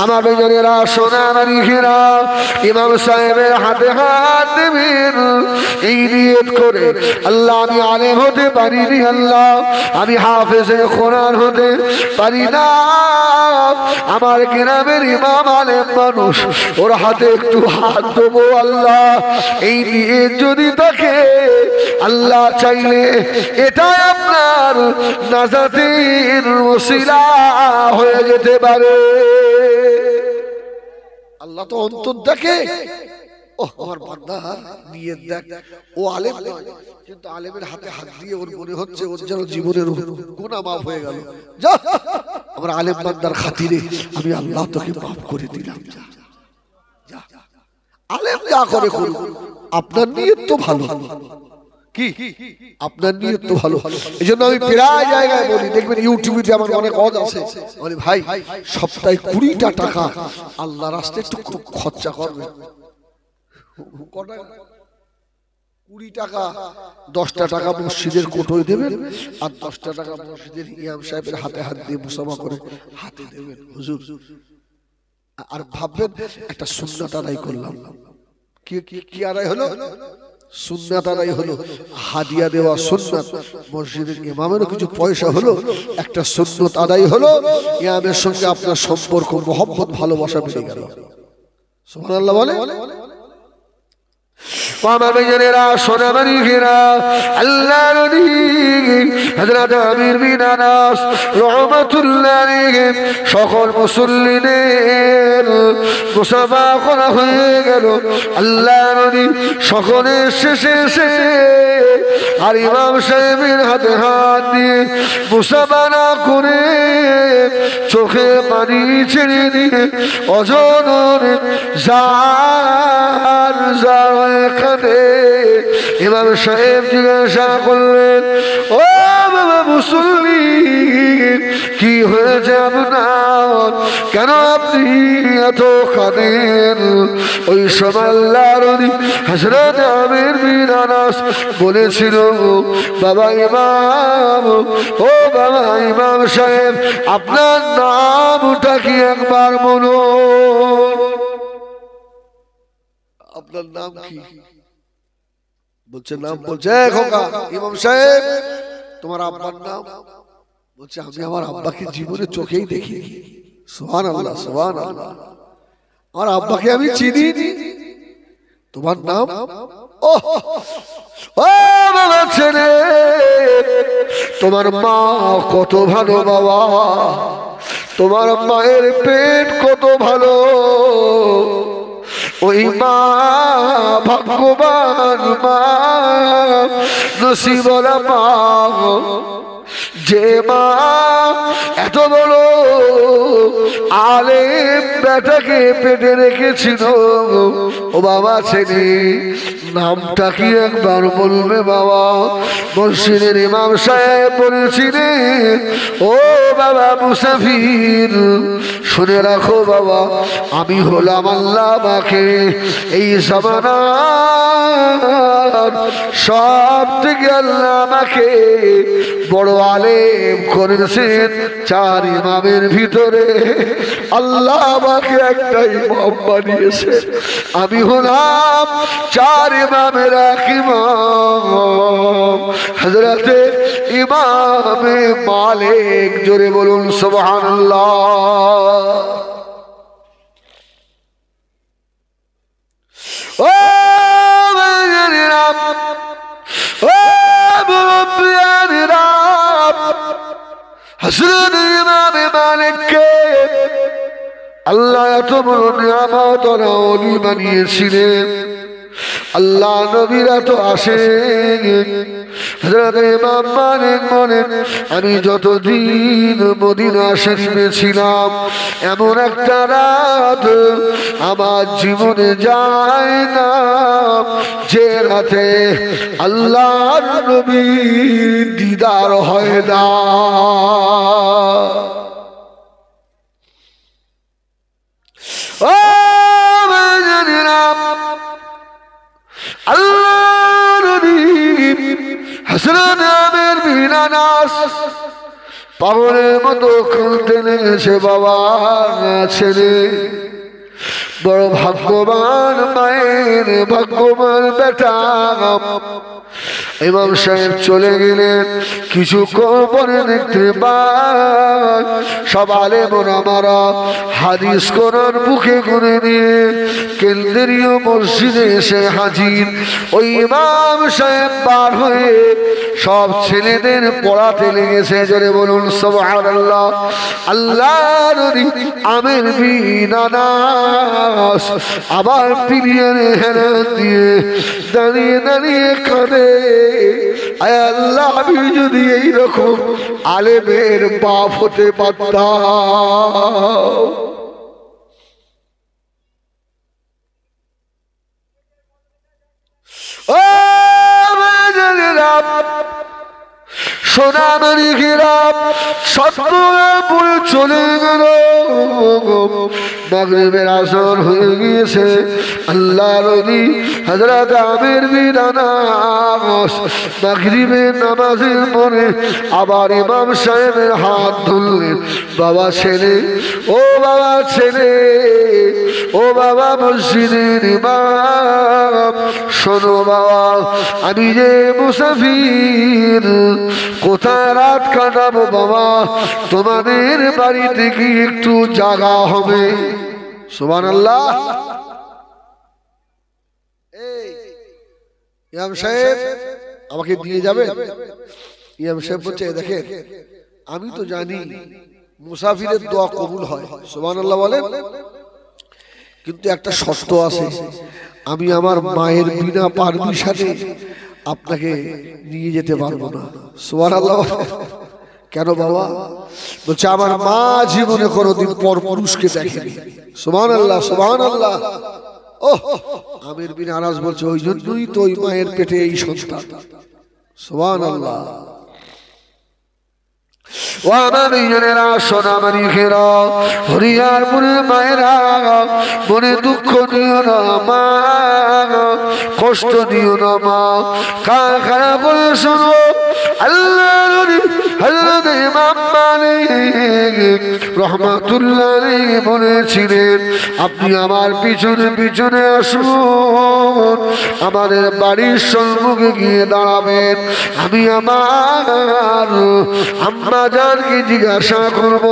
আমার বেজনেরা, সোনা মানিকেরা, ইমাম সাহেবের হাতে হাত দেবেন, এই নিয়ত করে, আল্লাহ আমি আলেম হতে পারিনি, আল্লাহ আমি হাফেজে কোরআন হতে পারি না, আমার গ্রামের ইমাম আলেম মানুষ, ওর হাতে একটু হাত দেবো, আল্লাহ এই নিয়ত যদি থাকে, আল্লাহ চাইলে এটা আপনার নাজাতের ওসিলা হয়ে যেতে পারে। আল্লাহ তো অন্তর দেখে। ও আমার বান্দা নিয়ত দেখ, ও আলেম নয়, কিন্তু আলেমের হাতে হাত দিয়ে ওর মনে হচ্ছে ওর যেন জীবনের গুনাহ মাফ হয়ে গেল। যা, আমার আলেম বান্দার খাতিরে আমি আল্লাহ তোকে মাফ করে দিলাম, যা। আলেম যা করে করুক, আপনার নিয়ত তো ভালো, কি আপনার নিয়ত তো ভালো। এই জন্য আমি প্রায় জায়গায় বলি, দেখবেন ইউটিউবে আমার অনেক ওয়াজ আছে, বলি ভাই সপ্তাহে 20টা টাকা আল্লাহ রাস্তায় একটু খরচা করবেন। 20 টাকা, 10টা টাকা মসজিদের কোটোয় দেবেন, আর 10টা টাকা মসজিদের ইমাম সাহেবের হাতে হাত দিয়ে মুসাফা করে হাতে দেবেন, হুজুর। আর ভাববেন একটা সুন্নাত আদায় করলাম। কি আদায় হলো? সুন্নাত আদায় হলো, হাদিয়া দেওয়া সুন্নাত, মসজিদের ইমামেরও কিছু পয়সা হলো, একটা সুন্নাত আদায় হলো, ইমামের সঙ্গে আপনার সম্পর্ক, মহব্বত, ভালোবাসা বেড়ে গেল। সুবহানাল্লাহ বলে। আমার ভাইয়েরা সোনামারি ঘেরা আল্লাহ নবী হযরত আমির বিন আনাস রাহমাতুল্লাহ আলাইহি সকল মুসল্লিদের মুসাফা করা হয়ে গেল। আল্লাহ নবী সকলের শেষে আর ইমাম সাহেবের হাতে হাত দিয়ে মুসাফা না করে চোখে পানি ছেড়ে দিয়ে অজনর জার এখানে ইমাম সাহেব জিজ্ঞাসা করলেন, ও বাবা মুসল্লি, কি হয়েছে আপনার? কেন আপনি এত কাঁদেন? ওই সময় আল্লাহর নবী হযরত আমির বিন আনাস বলেছিল, বাবা ইমাম, ও বাবা ইমাম সাহেব, আপনার নামটা কি একবার বলুন। আপনার নাম কি? বলছে নাম, বলছে খোকা ইমাম সাহেব তোমার আব্বার নাম? বলছে আমি আমার আব্বাকে জীবনে চোখেই দেখিনি। সুবহানাল্লাহ সুবহানাল্লাহ, আমার আব্বাকে আমি চিনি। তোমার নাম? ও বাবা ছেলে, তোমার মা কত ভালো বাবা, তোমার মায়ের পেট কত ভালো। ওই মা ভাগ্যবান মা, নসিবওয়ালা মা, যে মা এত বড় আলেম বেটাকে পেটে রেখেছিল। ও বাবা ছেলে, নামটা কি একবার বলবে বাবা? মসজিদের ইমাম সাহেব বলেছিলেন, ও বাবা মুসাফির, শুনে রাখো বাবা, আমি হলাম আল্লাহ পাকে এই জামানার সব থেকে আল্লাহ আমাকে বড় আলেম করেছেন। চার ইমামের ভিতরে আল্লাহ আমাকে একটা ইমাম বানিয়েছে। আমি হলাম চার ইমামের এক ইমাম, হযরতে ইমামে মালিক। জোরে বলুন সুবহানাল্লাহ। ও হযরত ইমামে মালিককে আল্লাহ এত বড় নিয়ামত ওলি বানিয়েছিলেন। আল্লাহ নবীরা তো আসেন। হযরত ইমাম মালিক বলেন, আমি যতদিন মদিনা শরীফে ছিলাম, এমন একটা রাত আমার জীবনে যায় না যে রাতে আল্লাহর নবীর দিদার হয় না। ও আল্লাহর নবী হযরত আমির বিন আনাস পাগলের মতো কাঁদতে লেগেছে। বাবা ছেলে, বড় ভাগ্যবান মায়ের ভাগ্যবান বেটা। ইমাম সাহেব চলে গেলেন। কিছুক্ষণ পরে দেখতে পান সব আলেম ওলামারা হাদিস কোরআন বুকে করে নিয়ে কেন্দ্রীয় মসজিদে এসে হাজির। ওই ইমাম সাহেব বার হয়ে সব ছেলেদের পড়াতে লেগেছে। জোরে বলুন সুবহানাল্লাহ। আল্লাহর নবী আমির বিন আনাস আবার পিলিয়ারে হেলান দিয়ে দাঁড়িয়ে দাঁড়িয়ে কাঁদে, আয় আল্লাহ, আমি যদি এইরকম আলেমের বাপ হতে পারতাম। ও সোনামারি ঘেরাম সত্যপুর চলে গেল। মাগরিবের আসর হয়ে গিয়েছে। আল্লাহ নবী হযরত আমির বিন আনাস মাগরিবের নামাজের পরে আবার ইমাম সাহেবের হাত ধরলেন। বাবা ছেলে, ও বাবা ছেলে, ও বাবা মসজিদের ইমাম, শোনো বাবা, আমি যে মুসাফির, কোথায় রাত কাটাবো বাবা? তোমাদের বাড়িতে কি একটু জায়গা হবে? সুবহানাল্লাহ। ইমাম সাহেব আমাকে দিয়ে যাবেন? ইমাম সাহেব বলছে, দেখেন আমি তো জানি মুসাফিরের দোয়া কবুল হয়, সুবহানাল্লাহ বলেন, কিন্তু একটা শর্ত আছে, আমি আমার মায়ের বিনা পারমিশনে আপনাকে নিয়ে যেতে পারবো না। সুবহানাল্লাহ। কেন বাবা? বলছে আমার মা জীবনে কোনোদিন পর পুরুষকে দেখেনি। সুবহানাল্লাহ, সুবহানাল্লাহ। ওহ, আমির বিন আনাস বলছে ওই জন্যই তো ওই মায়ের পেটে এই সন্তান। সুবহানাল্লাহ। ও আমার জনেরা, সোনামানি ঘেরা, হরিয়ার মনে মায়েরা, মনে দুঃখ নিও না মা, কষ্ট দিও না মা, কান খারাপ করে শোনো। আল্লাহ হযরত ইমাম মালিক রাহমাতুল্লাহ আলাইহি বলেছিলেন, আপনি আমার পিছনে পিছনে আসুন, আমাদের বাড়ির সম্মুখে গিয়ে দাঁড়াবেন, আমি আমার আম্মা জানকে জিজ্ঞাসা করব,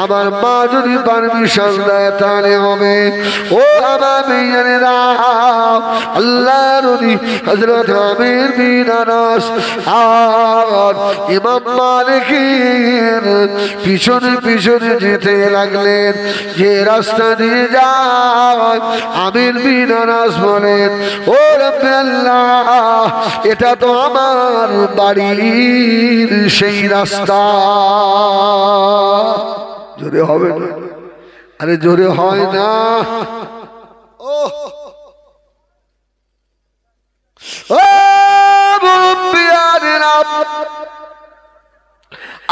আমার মা যদি পারমিশন দেয় তাহলে হবে। ও আমার মেয়েরা, আল্লাহ নবী হযরত আমির বিন আনাস আর ইমাম মালিকের পিছনে পিছনে যেতে লাগলেন। যে রাস্তা দিয়ে যায় আমির বিন আনাস বলেন, ও রব্বে আল্লাহ, এটা তো আমার বাড়ির সেই রাস্তা। জোরে হবে না? আরে জোরে হয় না? ও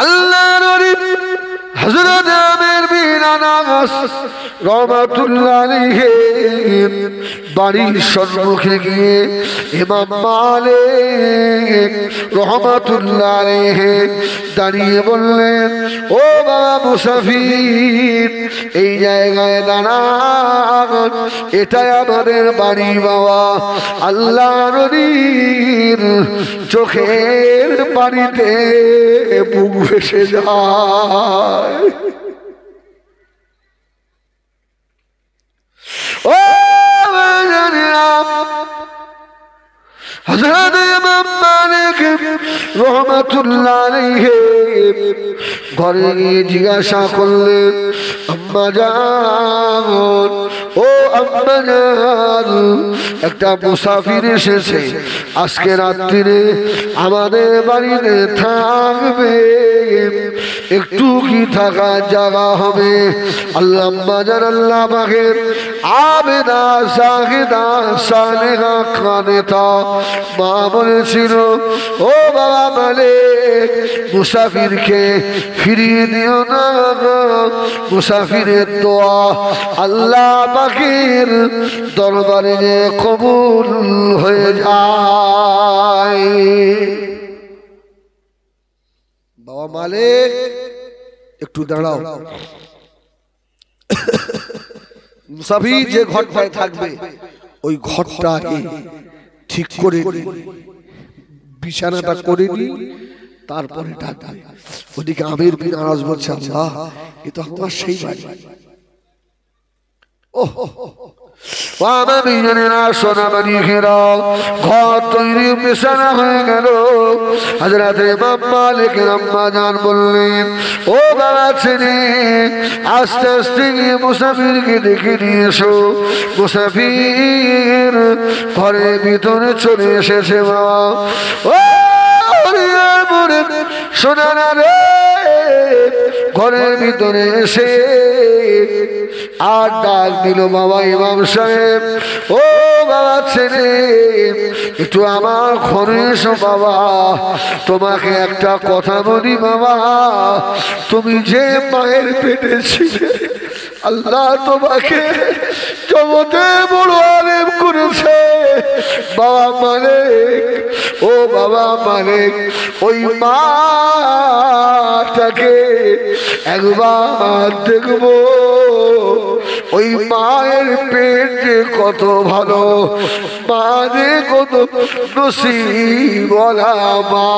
আল্লাহ নবী হযরত আমির বিন আনাস রাহমাতুল্লাহ আলাইহি বাড়ির সম্মুখে গিয়ে ইমাম মালিক রাহমাতুল্লাহ আলাইহি দাঁড়িয়ে বললেন, ও বাবা মুসাফির, এই জায়গায় দাঁড়ান, এটাই আমাদের বাড়ি বাবা। আল্লাহ নবীর চোখের পানিতে বুক ভেসে যায়। ও হযরত ইমাম মালিক রাহমাতুল্লাহ আলাইহি ঘরে গিয়ে জিজ্ঞাসা করলেন, আম্মা জান, ও আম্মা জান, একটা মুসাফির এসেছে, আজকে রাত্রিরে আমাদের বাড়িতে থাকবে, একটু কি থাকার জায়গা হবে? আল্লাহ আম্মা জান আল্লাহ পাকের আবেদা সাহিদা সালেহা কানেতা মা বলেছিল, ও বাবা মালিক, মুসাফিরকে ফিরিয়ে দিও না, মুসাফিরের দোয়া আল্লাহ পাকের দরবারে কবুল হয়ে যায়। বাবা মালিক একটু দাঁড়াও, মুসাফির যে ঘরটায় থাকবে ওই ঘরটাকে ঠিক করে বিছানাটা করে নি, তারপরে ডাকবে। ওদিকে আমির বিন আনাস বলছে, আল্লাহ, এ তো আমার সেই বাড়ি। ঘর তৈরি বিছানা হয়ে গেল। হযরত ইমাম মালিক আম্মা জান বললেন, ও বাবা ছেলে, আস্তে আস্তে গিয়ে মুসাফিরকে দেখে নিয়ে এসো। মুসাফির ঘরের ভিতরে চলে এসেছে বাবা। ও শোনা না রে, ঘরের ভিতরে এসে আর ডাক দিল, বাবা ইমাম সাহেব, ও বাবা ছেলে, একটু আমার ঘরে এসো বাবা, তোমাকে একটা কথা বলি বাবা, তুমি যে মায়ের পেটে ছিলে, আল্লাহ তোমাকে জগতে বড় আলেম করেছে বাবা মালিক। ও বাবা মালিক, ওই মাটাকে একবার দেখবো, ওই মায়ের পেট যে কত ভালো, মা যে কত নসিবওয়ালা মা।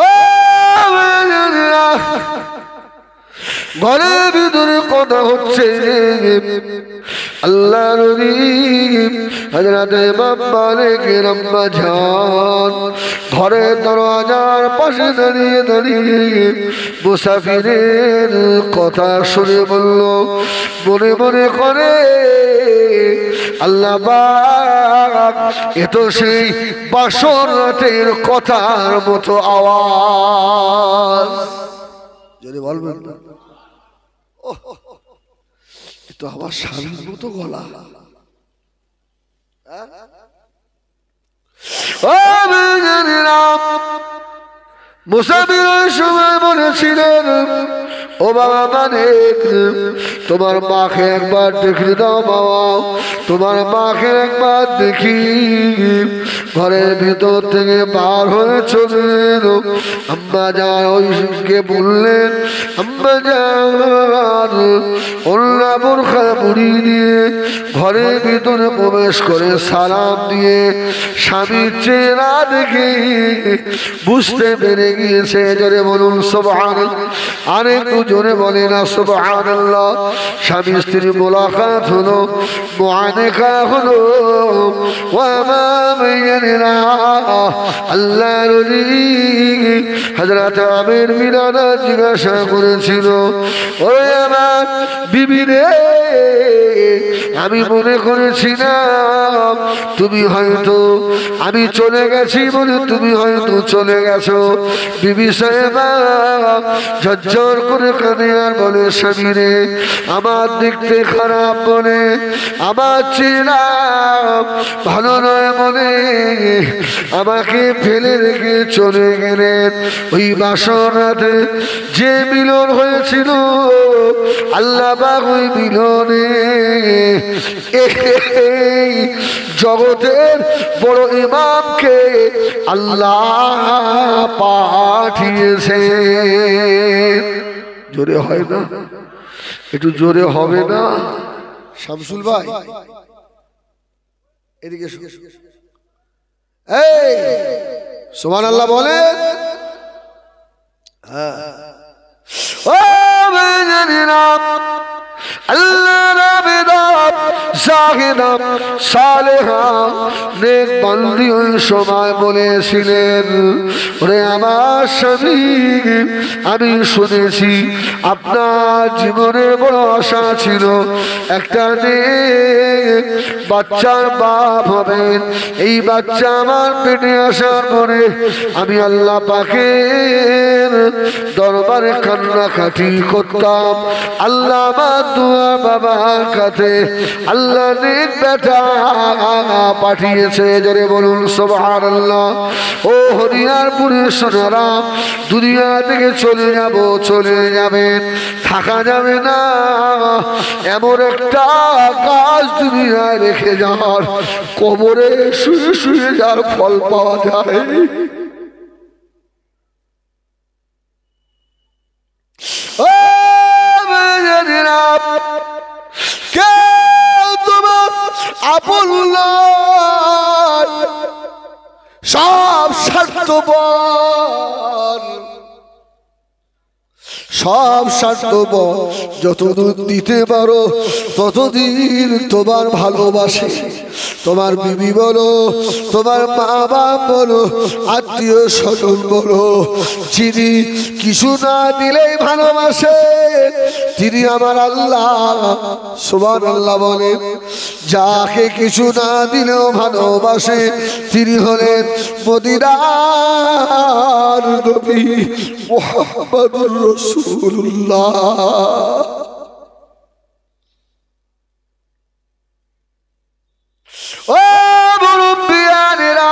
ও ঘরের ভিতরে কথা হচ্ছে আল্লাহ নবী হযরত ইমাম মালিকের আম্মা জান ঘরের দরজার পাশে দাঁড়িয়ে দাঁড়িয়ে মুসাফিরের কথা শুনে বলল, মনে মনে করে আল্লাহ পাক এ তো সেই বাসর রাতের কথার মতো আওয়াজ। যদি বলবেন না তো আমার স্বামীর মতো গলা। মুসাফিরের সময় বলেছিলেন, ও বাবা মানিক তোমার মাকে একবার দেখে দাও বাবা, তোমার মাকে একবার দেখি। ঘরের ভিতর থেকে বার হয়ে চলে এলো। আম্মা জান ওইকে বললেন, আম্মা জান ওল্লা বোরখা মুড়ি দিয়ে ঘরের ভিতরে প্রবেশ করে সালাম দিয়ে স্বামীর চেহারা দেখে বুঝতে পেরে গিয়েছে। জোরে বলুন সুবহানাল্লাহ, আরেকটু জোরে বলে না সুবহানাল্লাহ। স্বামী স্ত্রী মোলাকাত হলো, মুআনাকা হলো। আল্লাহ হযরত আমির মিরানা জিজ্ঞাসা করেছিল, ওরে আমার বিবি রে, আমি মনে করেছিলাম তুমি হয়তো আমি চলে গেছি বলে তুমি হয়তো চলে গেছো। বিবি সাহেবা ঝরঝর করে কাঁদে আর বলে, স্বামী রে আমার দেখতে খারাপ বলে, আমার চেনা ভালো নয় মনে আমাকে ফেলে রেখে চলে গেলেন। ওই বাসরাতে যে মিলন হয়েছিল আল্লাহ পাক ওই মিলনে জগতের বড় ইমামকে আল্লাহ পাঠিয়েছে। জোরে হয় না? একটু জোরে হবে না? শামসুল ভাই এদিকে এই সুবহানাল্লাহ বলে। হ্যাঁ ও মেয়েরা আল্লাহ রাবেদাত জাহিদাত সালেহা নেক বান্দি ওই সময় বলেছিলেন, ওরে আমার স্বামী আমি শুনেছি আপনার জীবনে বড় আশা ছিল একটা নেক বাচ্চার বাপ হবেন। এই বাচ্চা আমার পেটে আসার পরে আমি আল্লাহ পাকের দরবারে কান্নাকাটি করতাম। আল্লাহ আমার দুয়া বাবার কাছে আল্লাহ নেক বেটা পাঠিয়েছে। জোরে বলুন সুবহানাল্লাহ। ও হরিয়ারপুরের সোনারা, দুনিয়া থেকে চলে যাব, চলে যাবেন, থাকা যাবে না। এমন একটা কাজ দুনিয়ায় রেখে যাওয়ার, কবরে শুয়ে শুয়ে যার ফল পাওয়া যায়। ও কেউ তোমার আপন নয়, সব স্বার্থপর, সব স্বার্থপর। যতদূর দিতে পারো ততদিন তোমার ভালোবাসে। তোমার বিবি বলো, তোমার মা বাপ বলো, আত্মীয় স্বজন বলো, যিনি কিছু না দিলেই ভালোবাসে তিনি আমার আল্লাহ। সুবহানাল্লাহ বলেন। যাকে কিছু না দিলেও ভালোবাসে তিনি হলেন মদিনার নবী মুহাম্মদুর রাসূলুল্লাহ। ও মুরব্বিয়ানেরা,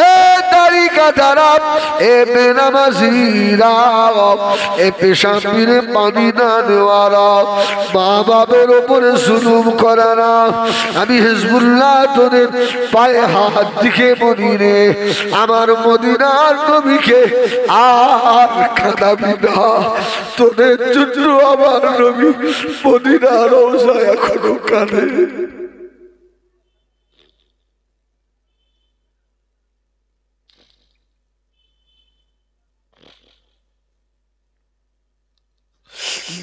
এ তারিকা যারা, এ বেনামাজিরা, এ পেশাবিরে পানি না দেওয়ারা, মা বাবের ওপরে জুলুম করারা, আমি হিজবুল্লাহ তোদের পায়ে হাত দিকে বলি রে, আমার মদিনার নবীকে আর কাঁদাবি না। তোদের জন্য আমার নবী মদিনার রওজায় এখনো কাঁদে।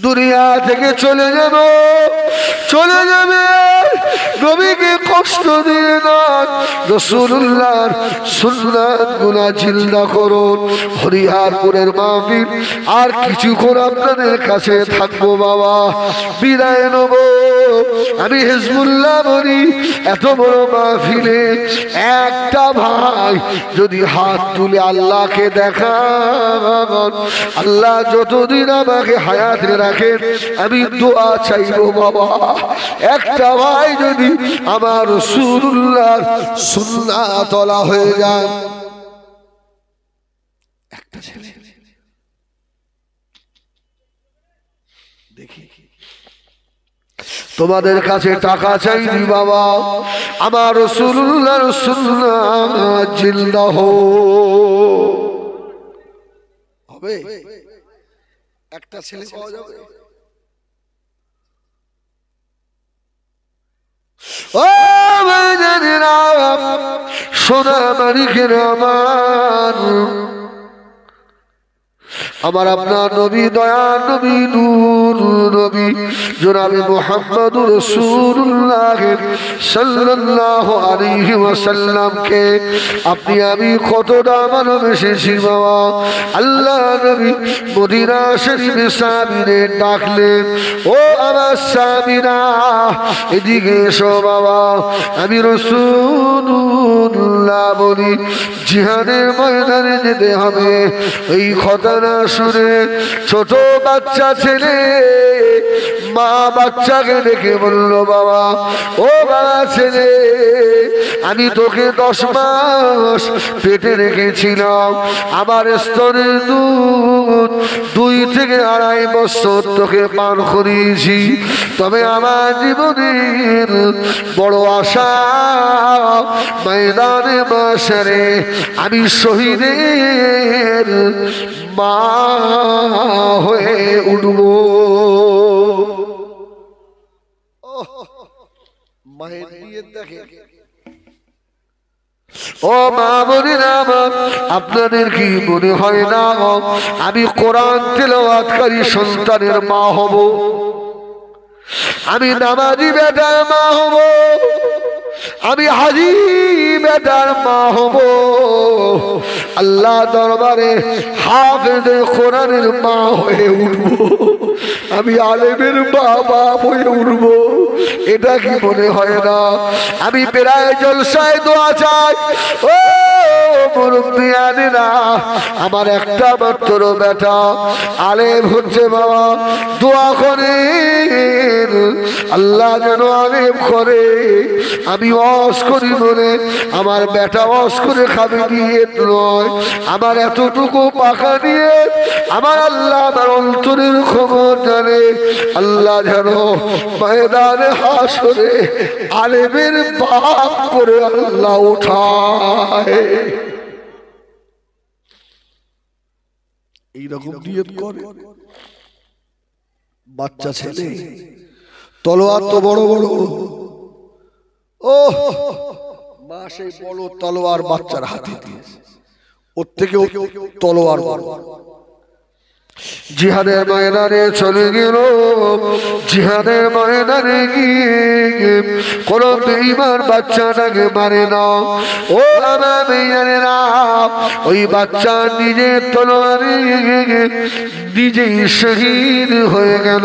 দুনিয়া থেকে চলে যাবে নবীকে কষ্ট দিয়ে না রাসূলুল্লাহর সুন্নাত গুলা জিন্দা করুন হরিহরপুরের মাহফিল আর কিছুক্ষণ আপনাদের কাছে থাকবো বাবা বিদায় নেব আমি হিজবুল্লাহ বলি এত বড় মাহফিলে একটা ভাই যদি হাত তুলে আল্লাহকে দেখান আল্লাহ যতদিন আমাকে হায়াতে রাখেন আমি দোয়া চাইবো বাবা একটা ভাই যদি আমার রাসূলুল্লাহর সুন্নাত তোলা হয়ে যায় একটা ছেলে দেখি তোমাদের কাছে টাকা চাইনি বাবা আমার রাসূলুল্লাহর সুন্নাত জিন্দা হবে একটা ছেলে পাওয়া যাবে ও ভাইজানেরা সোনা মানিকের আমার আপনার নবী দয়ার নবী নূর নবী জনাবে মুহাম্মদুর রাসূলুল্লাহ সাল্লাল্লাহু আলাইহি ওয়াসাল্লামকে আপনি আমি কতটা ভালোবেসেছি বাবা আল্লাহ নবী মদিনা শরীফে সাবিরে ডাকলেন ও আমার সাবিরা এদিকে এসো বাবা আমি রাসূলুল্লাহ বলি জিহাদের ময়দানে যেতে হবে এই ঘটনা শুনে ছোট বাচ্চা ছেলে মা বাচ্চাকে দেখে বলল বাবা ও বাবা ছেলে আমি তোকে 10 মাস পেটে রেখেছিলাম আমার স্তনের দুধ 2 থেকে 2.5 বছর তোকে পান করিয়েছি তবে আমার জীবনের বড় আশা ময়দানে মাশরে আমি শহীদের মা হয়ে উঠব মায়ের নিয়ে দেখে ও মা বোনেরা আপনাদের কি মনে হয় না আমি কোরআন তেলাওয়াতকারী সন্তানের মা হব আমি নামাজি বেটার মা হব আমি হাজি বেটার মা হব আল্লাহ দরবারে হাফেজে কোরআনের মা হয়ে উঠব আমি আলেমের বাবা হয়ে উঠব এটা কি মনে হয় না আমি প্রায় জলসায় দোয়া চাই ও মুরব্বিয়ানেরা আমার একটা মাত্র বেটা আলেম হচ্ছে বাবা দোয়া করে আল্লাহ যেন আলেম করে আমি ওয়াজ করি বলে আমার বেটা ওয়াজ করে খাবে নিয়ে নয় আমার এতটুকু পাখা দিয়ে আমার আল্লাহ আমার অন্তরের খবর জানে আল্লাহ যেন ময়দানে হাসরে আলেমের বাপ করে আল্লাহ উঠায় এইরকম নিয়ত করে বাচ্চা ছেলে তলোয়ার তো বড় বড় ও মা সেই বড় তলোয়ার বাচ্চার হাতে দিয়েছে ওর থেকেও তলোয়ার বড় জিহাদের ময়দানে চলে গেল জিহাদের ময়দানে গিয়ে কোন বেঈমান বাচ্চাটাকে মারে না ও আমার বেঈমানেরা ওই বাচ্চা নিজের তলোয়ারে নিজেই শহীদ হয়ে গেল